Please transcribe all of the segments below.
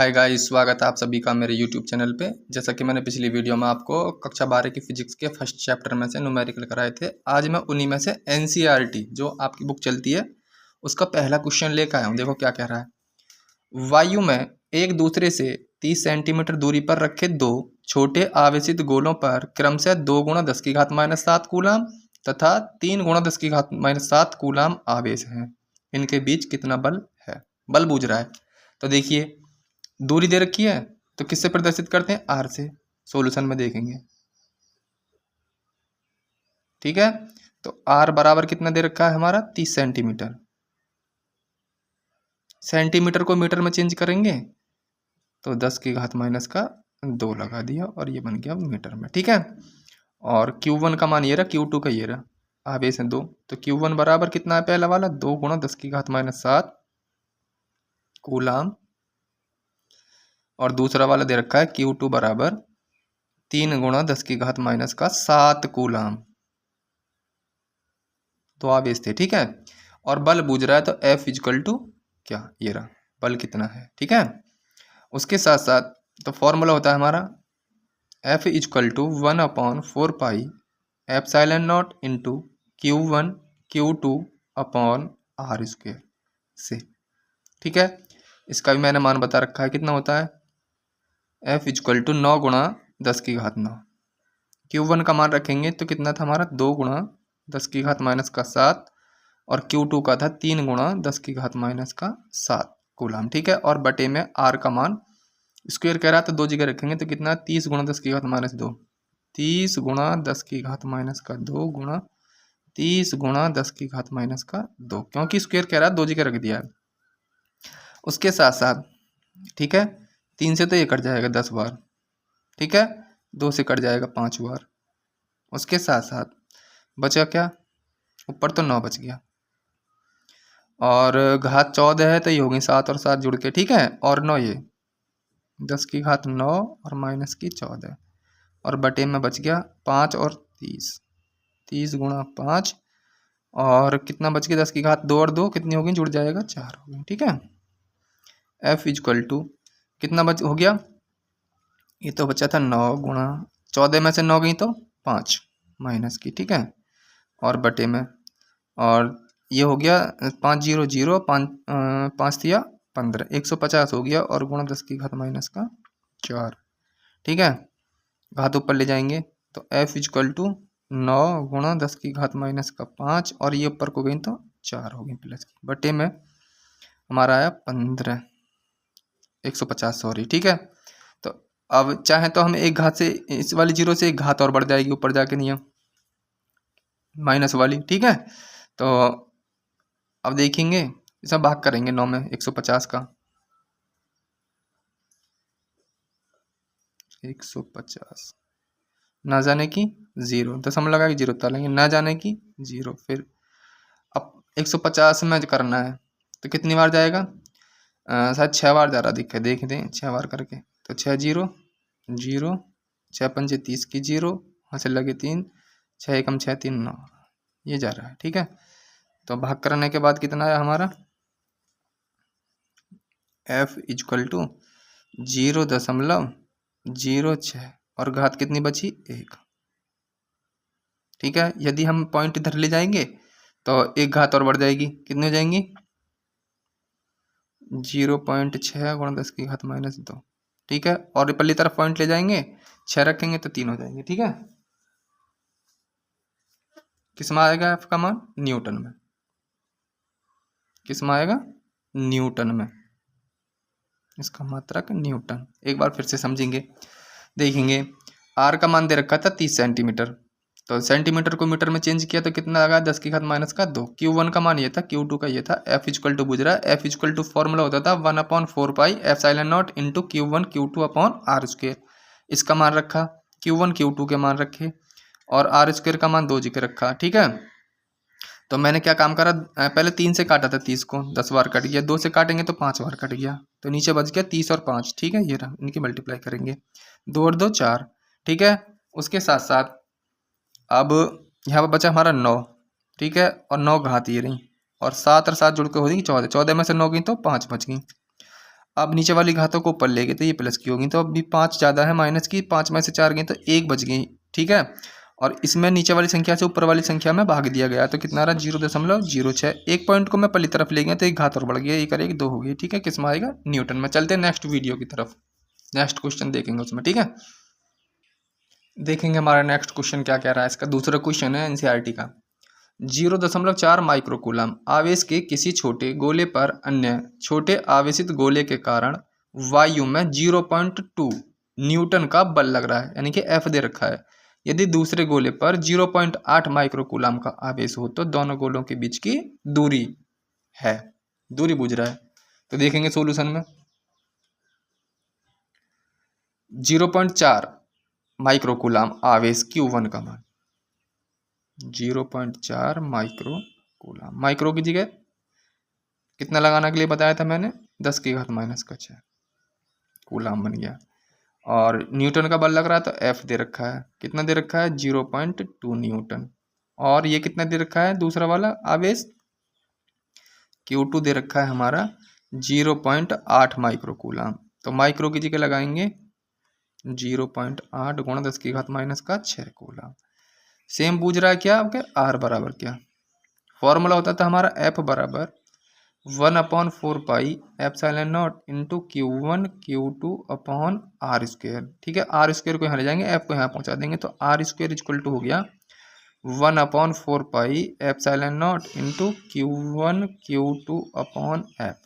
Hi guys, स्वागत है आप सभी का मेरे यूट्यूब चैनल पे। जैसा कि मैंने पिछली वीडियो में आपको कक्षा 12 की फिजिक्स के फर्स्ट चैप्टर में से न्यूमेरिकल कराए थे। आज मैं उन्हीं में से एनसीईआरटी जो आपकी बुक चलती है उसका पहला क्वेश्चन लेकर आया हूँ। देखो क्या कह रहा है। वायु में एक दूसरे से 30 सेंटीमीटर दूरी पर रखे दो छोटे आवेशित गोलों पर क्रमशः 2 गुणा 10 की घात -7 कूलाम तथा 3 गुणा 10 की घात -7 कूलाम आवेश है। इनके बीच कितना बल है? बल बूझ रहा है। तो देखिए, दूरी दे रखी है तो किससे प्रदर्शित करते हैं? आर से। सॉल्यूशन में देखेंगे, ठीक है। तो आर बराबर कितना दे रखा है हमारा? 30 सेंटीमीटर। सेंटीमीटर को मीटर में चेंज करेंगे तो 10 की घात -2 लगा दिया और ये बन गया मीटर में, ठीक है। और Q1 का मान ये रहा, Q2 का ये रहा, आवेश है 2। तो Q1 बराबर कितना है? पहला वाला 2 गुणा 10 की घात -7 कूलाम, और दूसरा वाला दे रखा है Q2 बराबर 3 गुणा 10 की घात -7 कूलाम। तो आवेश थे, ठीक है। और बल बूझ रहा है तो F इक्वल टू क्या? ये रहा बल कितना है, ठीक है। उसके साथ साथ तो फॉर्मूला होता है हमारा F equal to 1/4 pi epsilon not into Q1 Q2 upon R square से, ठीक है। इसका भी मैंने मान बता रखा है, कितना होता है? F इक्वल टू 9 गुणा 10 की घात 9। Q1 का मान रखेंगे तो कितना था हमारा? 2 गुणा 10 की घात -7, और Q2 का था 3 गुणा 10 की घात -7 कूलाम, ठीक है। और बटे में R का मान स्क्वायर कह रहा है तो 2 जगह रखेंगे तो कितना? 30 गुणा 10 की घात -2, 30 गुणा 10 की घात -2 गुणा 30 गुणा 10 की घात -2, क्योंकि स्क्वायर कह रहा है 2 जगह रख दिया है। उसके साथ साथ, ठीक है, 3 से तो ये कट जाएगा 10 बार, ठीक है, 2 से कट जाएगा 5 बार। उसके साथ साथ बचा क्या? ऊपर तो 9 बच गया, और घात 14 है तो ये होगी 7 और 7 जुड़ के, ठीक है। और 9 ये 10 की घात 9 और -14, और बटे में बच गया 5 और 30, 30 गुणा 5, और कितना बच गया? 10 की घात 2 और 2 कितनी होगी? जुड़ जाएगा 4 होगी, ठीक है। F इक्वल टू कितना बच हो गया? ये तो बचा था 9 गुणा 14 में से 9 गई तो 5 माइनस की, ठीक है, और बटे में, और ये हो गया 5 0 0 5 दिया 15, 150 हो गया, और गुणा 10 की घात -4, ठीक है। घात ऊपर ले जाएंगे तो F इक्वल टू 9 गुणा 10 की घात -5, और ये ऊपर को गई तो 4 हो गई प्लस की, बटे में हमारा आया 15, 150 सॉरी, ठीक है। तो अब चाहे तो हम एक घात से, इस वाली 0 से एक घात और बढ़ जाएगी ऊपर जाके नियम माइनस वाली, ठीक है। तो अब देखेंगे, इसे भाग करेंगे 9 में 150 का, 150 ना जाने की 0, दशमलव लगा के 0 डालेंगे, ना जाने की 0। फिर अब 150 में करना है तो कितनी बार जाएगा? शायद 6 बार जा रहा दिखे, देख दें 6 बार करके। तो 6 0 0, 6 5 30 की 0, वहाँ से लगे 3, 6 एकम 6 3 9, ये जा रहा है, ठीक है। तो भाग करने के बाद कितना आया हमारा? F इक्वल टू 0.06, और घात कितनी बची? 1, ठीक है। यदि हम पॉइंट इधर ले जाएंगे तो एक घात और बढ़ जाएगी, कितनी हो जाएंगी? 0.6 गुणा 10 की घात -2, ठीक है। और पल्ली तरफ पॉइंट ले जाएंगे, 6 रखेंगे तो 3 हो जाएंगे, ठीक है। किस में आएगा F का मान? न्यूटन में। किस में आएगा? न्यूटन में। इसका मात्रक न्यूटन। एक बार फिर से समझेंगे, देखेंगे। R का मान दे रखा था 30 सेंटीमीटर, तो सेंटीमीटर को मीटर में चेंज किया तो कितना लगा? 10 की घात -2। Q1 का मान ये था, Q2 का ये था। F इक्वल टू बुझ रहा है, F इक्वल टू फॉर्मूला होता था 1/4 pi epsilon not into Q1 Q2 upon R square. इसका मान रखा, Q1 Q2 के मान रखे, और R स्क्वायर का मान 2 जगह रखा, ठीक है। तो मैंने क्या काम करा? पहले 3 से काटा था 30 को, 10 बार कट गया, 2 से काटेंगे तो 5 बार कट गया, तो नीचे बच गया 30 और 5, ठीक है। ये रहा, इनकी मल्टीप्लाई करेंगे, 2 और 2 4, ठीक है। उसके साथ साथ अब यहाँ पर बचा हमारा 9, ठीक है, और 9 घात ये रही, और 7 और 7 जुड़ के हो गई 14, 14 में से 9 गई तो 5 बच गई। अब नीचे वाली घातों को ऊपर ले गए तो ये प्लस की होगी, तो अभी 5 ज़्यादा है माइनस की, 5 में से 4 गई तो 1 बच गई, ठीक है। और इसमें नीचे वाली संख्या से ऊपर वाली संख्या में भाग दिया गया तो कितना रहा 0.06। एक पॉइंट को मैं पहली तरफ ले गया तो एक घात और बढ़ गया, एक करेगी 2 हो गई, ठीक है। किस में आएगा न्यूटन में। चलते हैं नेक्स्ट वीडियो की तरफ, नेक्स्ट क्वेश्चन देखेंगे उसमें, ठीक है। देखेंगे हमारा नेक्स्ट क्वेश्चन क्या कह रहा है। इसका दूसरा क्वेश्चन है एनसीईआरटी का। 0.4 माइक्रोकूलम आवेश के किसी छोटे गोले पर अन्य छोटे आवेशित गोले के कारण वायु में 0.2 न्यूटन का बल लग रहा है, यानी कि एफ दे रखा है। यदि दूसरे गोले पर 0.8 माइक्रोकूलम का आवेश हो तो दोनों गोलों के बीच की दूरी है, दूरी पूछ रहा है। तो देखेंगे सॉल्यूशन में 0.4 माइक्रोकूलम आवेश Q1 का मान 0.4 माइक्रोकूलम, माइक्रो की जगह कितना लगाने के लिए बताया था मैंने 10 की घात माइनस का 6 कूलम बन गया। और न्यूटन का बल लग रहा है तो एफ दे रखा है, कितना दे रखा है 0.2 न्यूटन। और ये कितना दे रखा है दूसरा वाला आवेश Q2 दे रखा है हमारा 0.8 माइक्रोकूलम। तो माइक्रो की जगह लगाएंगे 0.8 गुणा 10 की घात माइनस का 6 कूलम। सेम पूछ रहा है क्या आपके आर बराबर क्या, फॉर्मूला होता था हमारा एफ बराबर 1/4 pi epsilon not into Q1 Q2 upon R square, ठीक है। आर स्क्वायर को यहाँ ले जाएंगे, एफ को यहाँ पहुँचा देंगे, तो आर स्क्वायर इक्वल टू हो गया 1/4 pi epsilon not into Q1 Q2 upon F.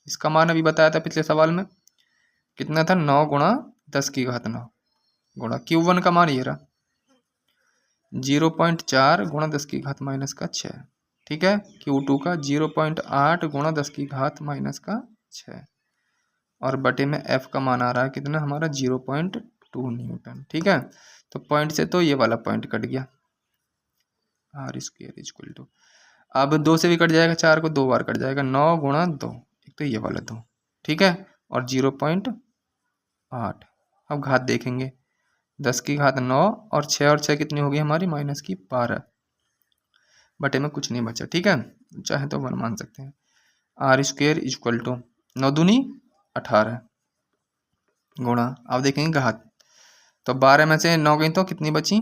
इसका मान अभी बताया था पिछले सवाल में, कितना था 9 गुणा 10 की घात 9 गुणा Q1 का मान ये रहा 0.4 गुणा 10 की घात माइनस का 6, ठीक है। Q2 का 0.8 गुणा 10 की घात माइनस का 6 और बटे में F का मान आ रहा है कितना हमारा 0.2 न्यूटन, ठीक है। तो पॉइंट से तो ये वाला पॉइंट कट गया, आर स्क्वायर इक्वल टू, अब 2 से भी कट जाएगा, 4 को 2 बार कट जाएगा, 9 गुणा 2, एक तो ये वाला 2, ठीक है, और 0.8। अब घात देखेंगे 10 की घात 9 और 6 कितनी होगी हमारी माइनस की 12, बटे में कुछ नहीं बचा, ठीक है, चाहे तो 1 मान सकते हैं। आर स्क्वायर इक्वल टू 9 दूनी 18 गुणा, अब देखेंगे घात, तो 12 में से 9 गई तो कितनी बची,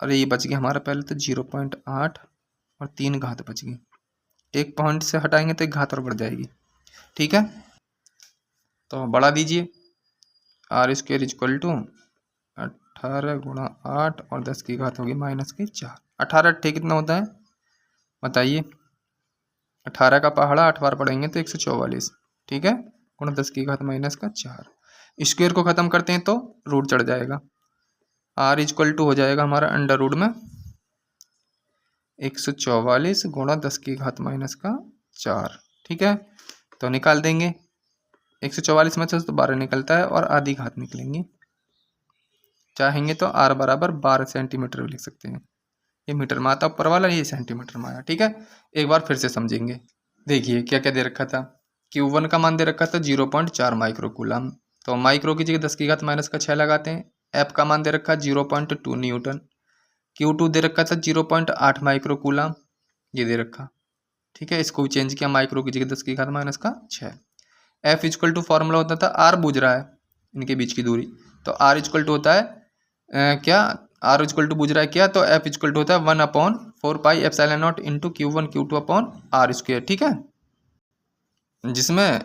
अरे ये बच गया हमारा पहले तो 0.8 और 3 घात बच गई, एक पॉइंट से हटाएंगे तो एक घात और बढ़ जाएगी, ठीक है। तो बढ़ा दीजिए, आर स्क्वायर इक्वल टू 18 गुणा 8 और 10 की घात होगी माइनस की 4, 18 अट्ठे कितना होता है बताइए, 18 का पहाड़ा 8 बार पढ़ेंगे तो 144, ठीक है, गुणा 10 की घात माइनस का 4। स्क्वायर को खत्म करते हैं तो रूट चढ़ जाएगा, आर इक्वल टू हो जाएगा हमारा अंडर रूट में 144 गुणा 10 की घात माइनस का 4, ठीक है। तो निकाल देंगे 144 में से तो 12 निकलता है और आधी घात निकलेंगी, चाहेंगे तो आर बराबर 12 सेंटीमीटर भी लिख सकते हैं, ये मीटर में आता ऊपर वाला, ये सेंटीमीटर में आया, ठीक है। एक बार फिर से समझेंगे, देखिए क्या क्या दे रखा था, Q1 का मान दे रखा था 0.4 माइक्रोकूलम, तो माइक्रो की जगह 10 की घात माइनस का 6 लगाते हैं। एफ का मान दे रखा 0.2 न्यूटन, Q2 दे रखा था 0.8 माइक्रोकूलम, ये दे रखा, ठीक है। इसको चेंज किया, माइक्रो की जगह 10 की घात माइनस का 6। एफ इक्वल टू फॉर्मूला होता था, आर बूझ रहा है इनके बीच की दूरी, तो आर इक्वल टू होता है क्या, आर इक्वल टू बूझ रहा है क्या, तो एफ इक्वल टू होता है 1/4 pi epsilon not into Q1 Q2 upon R square, ठीक है, जिसमें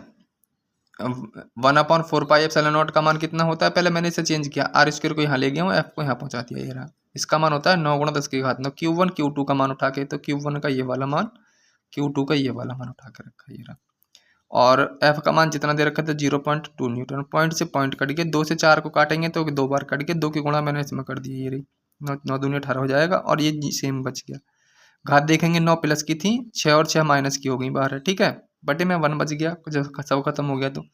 1/4 पाई एप्सिलॉन नॉट का मान कितना होता है, पहले मैंने इसे चेंज किया, आर स्क्वायर को यहाँ ले गया हूँ, एफ को यहाँ पहुँचा दिया, ये रहा, इसका मान होता है 9 गुणा 10 की घात 9। Q1 Q2 का मान उठा के, तो Q1 का ये वाला मान, Q2 का ये वाला मान उठा के रखा, ये रहा, और एफ का मान जितना दे रखा था 0.2 न्यूटन। पॉइंट से पॉइंट कट गया, 2 से 4 को काटेंगे तो 2 बार कट गया, 2 की गुणा मैंने इसमें कर दी, ये रही 9 दूनी 18 हो जाएगा, और ये सेम बच गया। घात देखेंगे 9 प्लस की थी, 6 और 6 माइनस की हो गई बाहर, ठीक है, बटे में 1 बच गया, जब सब खत्म हो गया तो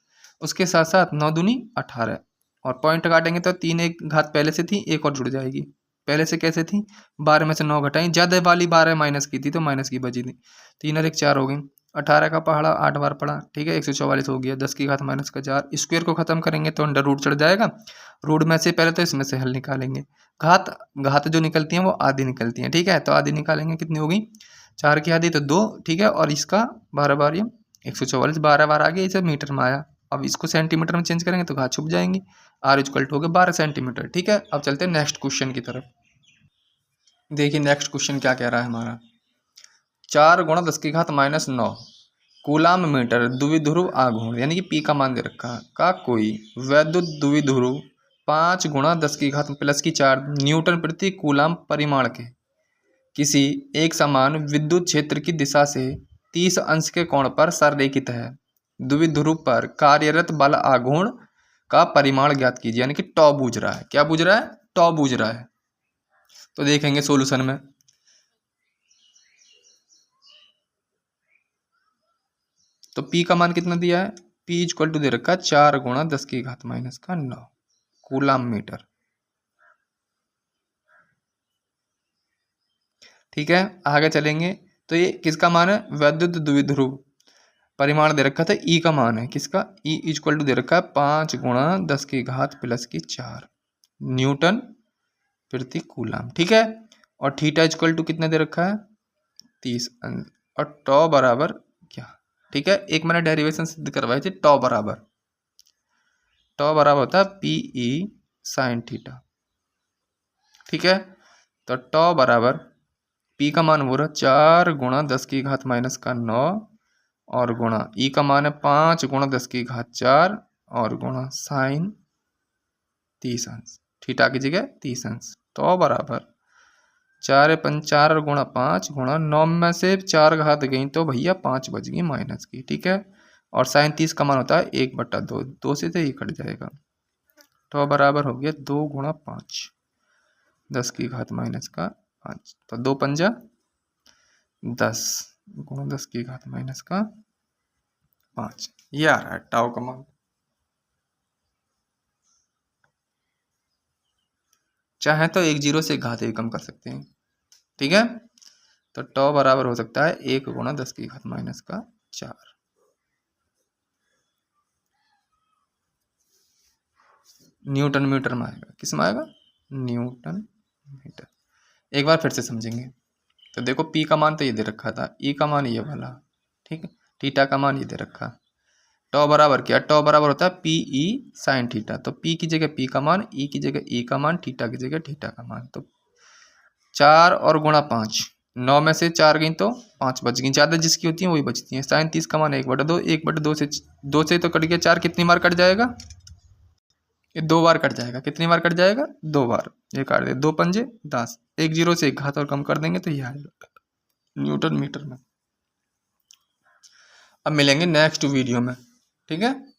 उसके साथ साथ 9 दूनी 18 और पॉइंट काटेंगे तो 3 एक घात पहले से थी, एक और जुड़ जाएगी, पहले से कैसे थी 12 में से 9 घटाई, ज़्यादा वाली 12 माइनस की थी तो माइनस की बची थी, 3 और 1 4 हो गई, 18 का पहाड़ा 8 बार पड़ा, ठीक है, 144 हो गया, 10 की घात माइनस का 4। स्क्वायर को खत्म करेंगे तो अंडर रूट चढ़ जाएगा, रूट में से पहले तो इसमें से हल निकालेंगे, घात जो निकलती हैं वो आधी निकलती हैं, ठीक है, तो आधी निकालेंगे कितनी होगी 4 की आधी तो 2, ठीक है, और इसका 12 बार ये 144 12 बार आ गया, इसे मीटर में आया, अब इसको सेंटीमीटर में चेंज करेंगे तो घात छुप जाएंगी। r इक्वल टू हो गया 12 सेंटीमीटर। ठीक है, अब चलते हैं नेक्स्ट क्वेश्चन की तरफ। देखिए नेक्स्ट क्वेश्चन क्या कह रहा है हमारा, 4 गुणा 10 की घात -9 कूलाम मीटर द्विध्रुव आघूर्ण यानी कि पी का मान दे रखा का कोई वैद्युत द्विध्रुव 5 गुणा 10 की घात +4 न्यूटन प्रति कूलाम परिमाण के किसी एक समान विद्युत क्षेत्र की दिशा से 30 अंश के कोण पर संरेखित है। द्विध्रुव पर कार्यरत बल आघूर्ण का परिमाण ज्ञात कीजिए, यानी कि टॉ बूझ रहा है। क्या बूझ रहा है? टॉ बूझ रहा है। तो देखेंगे सॉल्यूशन में। तो P का मान कितना दिया है? P इक्वल टू दे रखा है 4 गुणा 10 की घात -9 कूलाम मीटर। ठीक है, आगे चलेंगे। तो ये किसका मान है? वैद्युत द्विध्रुव। परिमाण दे रखा था E का मान है किसका? E इक्वल टू दे रखा है 5 गुणा 10 की घात +4 न्यूटन प्रति कूलाम। ठीक है, और थीटा इक्वल टू कितना दे रखा है? 30 अंश। और टॉ बराबर क्या? ठीक है, एक मैंने डेरिवेशन सिद्ध करवाई थी। टॉ बराबर होता है PE साइन थीटा। ठीक है, तो टॉ बराबर P का मान हो रहा 4 गुणा 10 की घात -9 और गुणा E का मान है 5 गुणा 10 की घात 4 और गुणा साइन 30 अंश। थीटा की जगह 30 अंश। तो बराबर 4 5 4 गुणा 5 गुणा 9 में से 4 घात गई तो भैया 5 बच गई माइनस की। ठीक है, और साइन 30 का मान होता है 1/2, 2 से तो ये कट जाएगा। तो बराबर हो गया 2 गुणा 5 10 की घात -5। तो 2 पंजा 10 गुणा 10 की घात -5। ये आ रहा है टाउ का मान। चाहे तो 1 0 से घात भी कम कर सकते हैं। ठीक है, तो टॉ बराबर हो सकता है 1 गुणा 10 की घात -4। न्यूटन मीटर में आएगा। किस में आएगा? Newton metre. एक बार फिर से समझेंगे। तो देखो P का मान तो ये दे रखा था, E का मान ये वाला। ठीक है, थीटा का मान ये दे रखा। टॉ बराबर क्या? टॉ बराबर होता है PE साइन थीटा। तो P की जगह P का मान, E की जगह E का मान, थीटा की जगह थीटा का मान। तो 4 और गुणा 5, 9 में से 4 गई तो 5 बच गई। ज़्यादा जिसकी होती है वही बचती हैं। साइन 30 का मान 1/2, 1/2 से 2 से तो कट गया। 4 कितनी बार कट जाएगा? ये 2 बार कट जाएगा। कितनी बार कट जाएगा? 2 बार। ये काट दे, 2 पंजे 10। 1 0 से 1 घात और कम कर देंगे तो ये आएगा न्यूटन मीटर में। अब मिलेंगे नेक्स्ट वीडियो में। ठीक है।